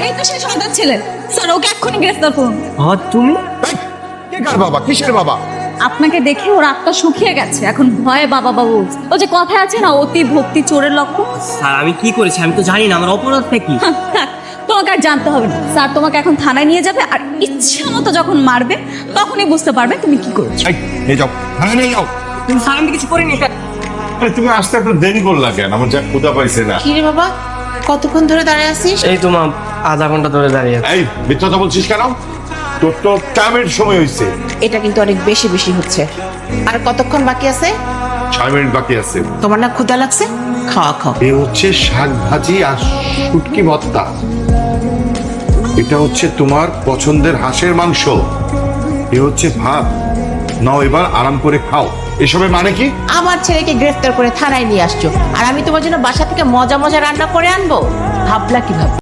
এই তো সেই সর্দার ছেলে, স্যার ওকে এক্ষুনি গ্রেফতার করুন। তুমি এই, কে কার বাবা, কিসের বাবা? আপনাকে দেখে ওর আত্মা শুকিয়ে গেছে, এখন ভয়ে বাবা বাবা বলছে। ও যে কথা আছে না, অতি ভক্তি চোরের লক্ষণ। স্যার আমি কি করেছি আমি তো জানি না, আমার অপরাধটা কি? থাক, তোমাকে আর জানতে হবে না। স্যার তোমাকে এখন থানায় নিয়ে যাবে, আর ইচ্ছা মতো যখন মারবে তখনই বুঝতে পারবে তুমি কি করেছো। এই, নিয়ে যাও, থানায় নিয়ে যাও। কিন্তু স্যার আমি কিছু করিনি। আরে তুমি আসতে একটু দেরি করলা কেন? আমার যা ক্ষুধা পাইছে না। কি রে বাবা, কতক্ষণ ধরে দাঁড়ায় আছিস? এই তো মা, আধা ঘন্টা ধরে দাঁড়িয়ে আছি। এই মিথ্যাটা বলছিস কেন? তোর তো টাইমের সময় হয়েছে। এটা কিন্তু অনেক বেশি বেশি হচ্ছে। আর কতক্ষণ বাকি আছে? 6 মিনিট বাকি আছে। তোমার না ক্ষুধা লাগছে? খাওয়া খাও। এ হচ্ছে শাক ভাজি আর শুটকি ভর্তা। এটা হচ্ছে তোমার পছন্দের হাঁসের মাংস। এ হচ্ছে ভাত। নাও এবার আরাম করে খাও। এসবের মানে কি? আমার ছেলেকে গ্রেফতার করে থানায় নিয়ে আসছো, আর আমি তোমার জন্য বাসা থেকে মজা মজা রান্না করে আনবো? ভাবলা কিভাবে?